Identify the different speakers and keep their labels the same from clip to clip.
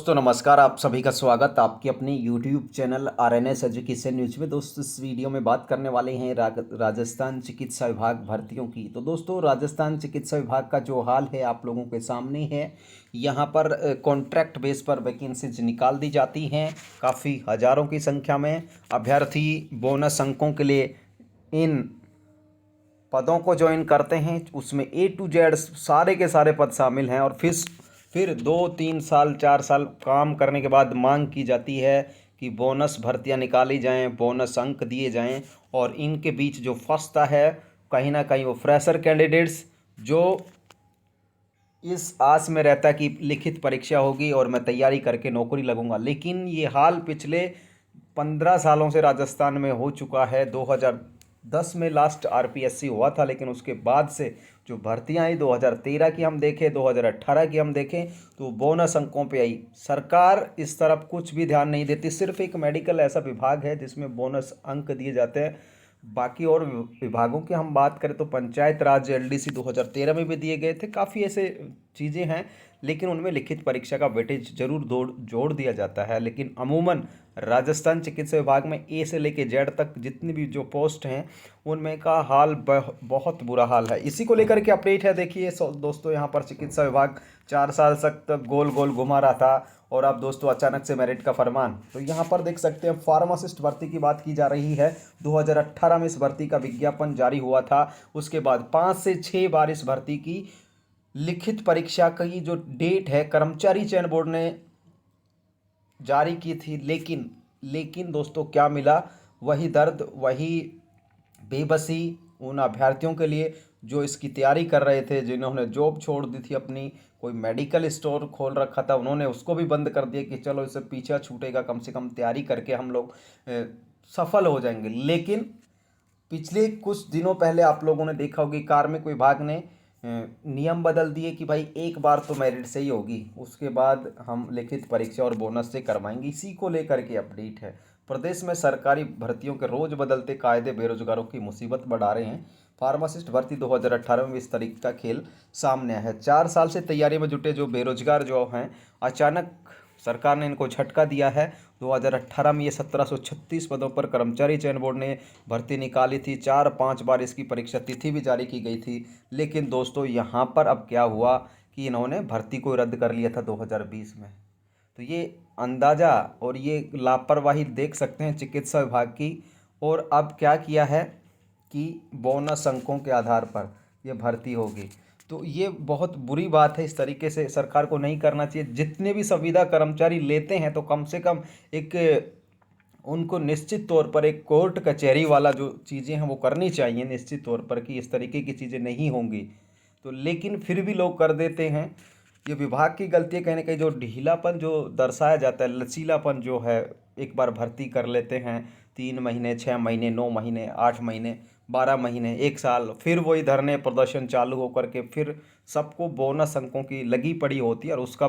Speaker 1: दोस्तों नमस्कार। आप सभी का स्वागत आपकी अपनी YouTube channel RNS education news में। दोस्तों इस वीडियो में बात करने वाले हैं राजस्थान चिकित्सा विभाग भर्तियों की। तो दोस्तों राजस्थान चिकित्सा विभाग का जो हाल है आप लोगों के सामने है। यहाँ पर कॉन्ट्रैक्ट बेस पर वैकेंसीज निकाल दी जाती हैं काफ़ी हज़ारों की संख्या में। अभ्यर्थी बोनस अंकों के लिए इन पदों को ज्वाइन करते हैं। उसमें ए टू जेड सारे के सारे पद शामिल हैं और फिर 2-3 साल 4 साल काम करने के बाद मांग की जाती है कि बोनस भर्तियां निकाली जाएं, बोनस अंक दिए जाएं। और इनके बीच जो फंसता है कहीं ना कहीं वो फ्रेशर कैंडिडेट्स, जो इस आस में रहता है कि लिखित परीक्षा होगी और मैं तैयारी करके नौकरी लगूंगा। लेकिन ये हाल पिछले 15 सालों से राजस्थान में हो चुका है। 2010 में लास्ट आरपीएससी हुआ था, लेकिन उसके बाद से जो भर्तियां आई 2013 की हम देखें, 2018 की हम देखें, तो बोनस अंकों पे आई। सरकार इस तरफ कुछ भी ध्यान नहीं देती। सिर्फ एक मेडिकल ऐसा विभाग है जिसमें बोनस अंक दिए जाते हैं। बाकी और विभागों की हम बात करें तो पंचायत राज एलडीसी 2013 में भी दिए गए थे। काफ़ी ऐसे चीज़ें हैं, लेकिन उनमें लिखित परीक्षा का वेटेज जरूर जोड़ दिया जाता है। लेकिन अमूमन राजस्थान चिकित्सा विभाग में ए से लेके जेड तक जितनी भी जो पोस्ट हैं उनमें का हाल बहुत बुरा हाल है। इसी को लेकर के अपडेट है। देखिए दोस्तों, यहाँ पर चिकित्सा विभाग 4 साल तक गोल गोल घुमा रहा था और अब दोस्तों अचानक से मेरिट का फरमान। तो यहाँ पर देख सकते हैं फार्मासिस्ट भर्ती की बात की जा रही है। 2018 में इस भर्ती का विज्ञापन जारी हुआ था। उसके बाद 5 से 6 बार इस भर्ती की लिखित परीक्षा की जो डेट है कर्मचारी चयन बोर्ड ने जारी की थी। लेकिन दोस्तों क्या मिला? वही दर्द, वही बेबसी उन अभ्यर्थियों के लिए जो इसकी तैयारी कर रहे थे, जिन्होंने जॉब छोड़ दी थी अपनी। कोई मेडिकल स्टोर खोल रखा था, उन्होंने उसको भी बंद कर दिया कि चलो इससे पीछा छूटेगा, कम से कम तैयारी करके हम लोग सफल हो जाएंगे। लेकिन पिछले कुछ दिनों पहले आप लोगों ने देखा होगी कार्मिक विभाग ने नियम बदल दिए कि भाई एक बार तो मेरिट से ही होगी, उसके बाद हम लिखित परीक्षा और बोनस से करवाएंगे। इसी को लेकर के अपडेट है। प्रदेश में सरकारी भर्तियों के रोज बदलते कायदे बेरोजगारों की मुसीबत बढ़ा रहे हैं। फार्मासिस्ट भर्ती 2018 में इस तरीके का खेल सामने आया है। 4 साल से तैयारी में जुटे जो बेरोजगार जो हैं, अचानक सरकार ने इनको झटका दिया है। 2018 में ये 1736 पदों पर कर्मचारी चयन बोर्ड ने भर्ती निकाली थी। 4-5 बार इसकी परीक्षा तिथि भी जारी की गई थी। लेकिन दोस्तों यहाँ पर अब क्या हुआ कि इन्होंने भर्ती को रद्द कर लिया था 2020 में। तो ये अंदाज़ा और ये लापरवाही देख सकते हैं चिकित्सा विभाग की। और अब क्या किया है कि बोनस अंकों के आधार पर ये भर्ती होगी। तो ये बहुत बुरी बात है। इस तरीके से सरकार को नहीं करना चाहिए। जितने भी संविदा कर्मचारी लेते हैं तो कम से कम एक उनको निश्चित तौर पर एक कोर्ट कचहरी वाला जो चीज़ें हैं वो करनी चाहिए निश्चित तौर पर, कि इस तरीके की चीज़ें नहीं होंगी। तो लेकिन फिर भी लोग कर देते हैं। ये विभाग की गलती है कहीं ना कहीं। जो ढीलापन जो दर्शाया जाता है, लचीलापन जो है, एक बार भर्ती कर लेते हैं 3 महीने 6 महीने 9 महीने 8 महीने 12 महीने 1 साल, फिर वही धरने प्रदर्शन चालू होकर के फिर सबको बोनस अंकों की लगी पड़ी होती है और उसका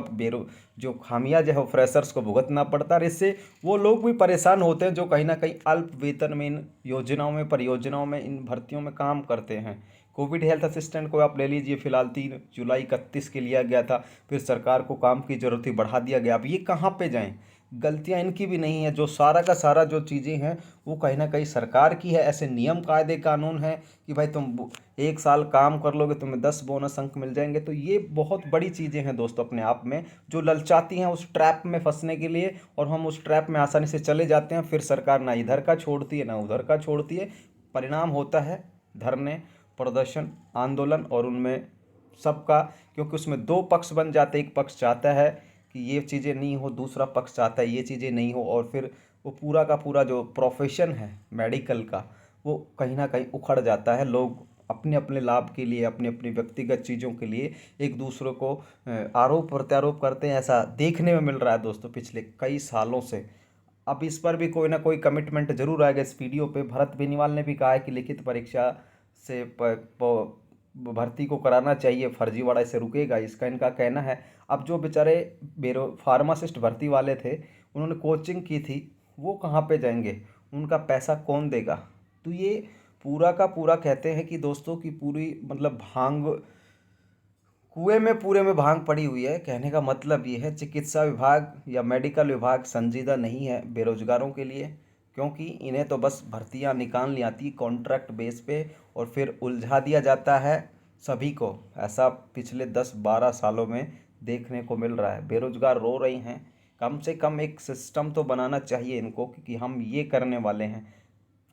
Speaker 1: जो खामियाजा है वो फ्रेशर्स को भुगतना पड़ता है। और इससे वो लोग भी परेशान होते हैं जो कहीं ना कहीं अल्प वेतन में इन योजनाओं में परियोजनाओं में इन भर्तियों में काम करते हैं। कोविड हेल्थ असिस्टेंट को आप ले लीजिए, फिलहाल 3 जुलाई 31 के लिया गया था, फिर सरकार को काम की ज़रूरत थी, बढ़ा दिया गया। अब ये कहाँ पे जाएं? गलतियां इनकी भी नहीं है। जो सारा का सारा जो चीज़ें हैं वो कहीं ना कहीं सरकार की है। ऐसे नियम कायदे कानून हैं कि भाई तुम 1 साल काम कर लोगे तुम्हें 10 बोनस अंक मिल जाएंगे। तो ये बहुत बड़ी चीज़ें हैं दोस्तों अपने आप में, जो ललचाती हैं उस ट्रैप में फंसने के लिए। और हम उस ट्रैप में आसानी से चले जाते हैं। फिर सरकार ना इधर का छोड़ती है ना उधर का छोड़ती है। परिणाम होता है धरने प्रदर्शन आंदोलन और उनमें सबका, क्योंकि उसमें दो पक्ष बन जाते। एक पक्ष चाहता है कि ये चीज़ें नहीं हो, दूसरा पक्ष चाहता है ये चीज़ें नहीं हो, और फिर वो पूरा का पूरा जो प्रोफेशन है मेडिकल का वो कहीं ना कहीं उखड़ जाता है। लोग अपने अपने लाभ के लिए, अपनी अपनी व्यक्तिगत चीज़ों के लिए एक दूसरे को आरोप प्रत्यारोप करते हैं। ऐसा देखने में मिल रहा है दोस्तों पिछले कई सालों से। अब इस पर भी कोई ना कोई कमिटमेंट जरूर आएगा। इस वीडियो पे भरत बेनीवाल ने भी कहा है कि लिखित परीक्षा से भर्ती को कराना चाहिए, फर्जीवाड़ा इससे रुकेगा, इसका इनका कहना है। अब जो बेचारे बेरो फार्मासिस्ट भर्ती वाले थे, उन्होंने कोचिंग की थी, वो कहाँ पे जाएंगे? उनका पैसा कौन देगा? तो ये पूरा का पूरा कहते हैं कि दोस्तों की पूरी मतलब भांग कुएं में पूरे में भांग पड़ी हुई है। कहने का मतलब ये है, चिकित्सा विभाग या मेडिकल विभाग संजीदा नहीं है बेरोजगारों के लिए, क्योंकि इन्हें तो बस भर्तियां निकाल ली आती कॉन्ट्रैक्ट बेस पे और फिर उलझा दिया जाता है सभी को। ऐसा पिछले 10-12 सालों में देखने को मिल रहा है। बेरोजगार रो रहे हैं। कम से कम एक सिस्टम तो बनाना चाहिए इनको कि हम ये करने वाले हैं।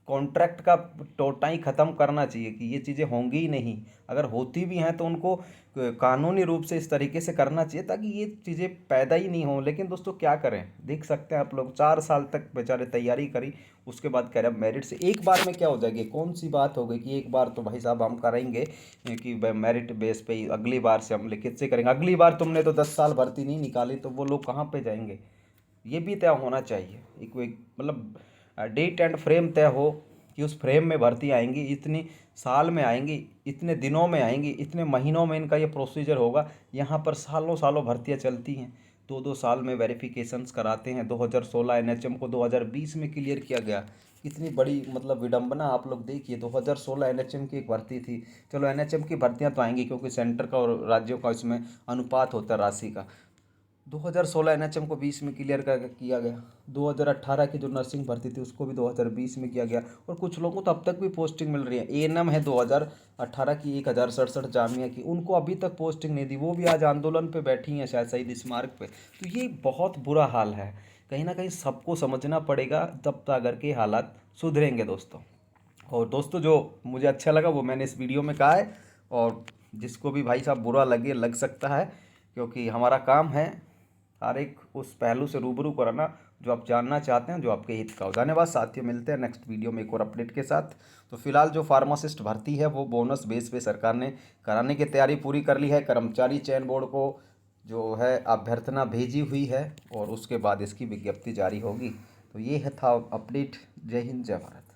Speaker 1: कॉन्ट्रैक्ट का टोटा ही ख़त्म करना चाहिए कि ये चीज़ें होंगी ही नहीं। अगर होती भी हैं तो उनको कानूनी रूप से इस तरीके से करना चाहिए ताकि ये चीज़ें पैदा ही नहीं हों। लेकिन दोस्तों क्या करें, देख सकते हैं आप लोग, 4 साल तक बेचारे तैयारी करी, उसके बाद कह रहे अब मेरिट से एक बार में क्या हो जाएगी। कौन सी बात हो गई कि एक बार तो भाई साहब हम करेंगे कि मेरिट बेस पे ही अगली बार से हम लिखित से करेंगे। अगली बार तुमने तो 10 साल भर्ती नहीं निकाली तो वो लोग कहाँ पे जाएंगे। ये भी तय होना चाहिए, एक मतलब डेट एंड फ्रेम तय हो कि उस फ्रेम में भर्ती आएंगी, इतनी साल में आएंगी, इतने दिनों में आएंगी, इतने महीनों में इनका ये प्रोसीजर होगा। यहाँ पर सालों सालों भर्तियाँ चलती हैं, 2-2 साल में वेरिफिकेशंस कराते हैं। 2016 एनएचएम को 2020 में क्लियर किया गया। इतनी बड़ी मतलब विडंबना आप लोग देखिए। 2016 एनएचएम की एक भर्ती थी। चलो एनएचएम की भर्तियाँ तो आएंगी क्योंकि सेंटर का और राज्यों का इसमें अनुपात होता है राशि का। 2016 एनएचएम को 20 में क्लियर कर किया गया। 2018 की जो नर्सिंग भर्ती थी उसको भी 2020 में किया गया। और कुछ लोगों को तो अब तक भी पोस्टिंग मिल रही है। एएनएम है 2018 की 1067 जामिया की, उनको अभी तक पोस्टिंग नहीं दी। वो भी आज आंदोलन पे बैठी हैं शायद शहीद स्मारक पे। तो ये बहुत बुरा हाल है। कहीं ना कहीं सबको समझना पड़ेगा, तब तक के हालात सुधरेंगे दोस्तों। और दोस्तों जो मुझे अच्छा लगा वो मैंने इस वीडियो में कहा है, और जिसको भी भाई साहब बुरा लगे लग सकता है, क्योंकि हमारा काम है हर एक उस पहलू से रूबरू कराना जो आप जानना चाहते हैं, जो आपके हित का हो। धन्यवाद साथियों, मिलते हैं नेक्स्ट वीडियो में एक और अपडेट के साथ। तो फिलहाल जो फार्मासिस्ट भर्ती है वो बोनस बेस पे सरकार ने कराने की तैयारी पूरी कर ली है। कर्मचारी चयन बोर्ड को जो है अभ्यर्थना भेजी हुई है और उसके बाद इसकी विज्ञप्ति जारी होगी। तो ये है था अपडेट। जय हिंद, जय भारत।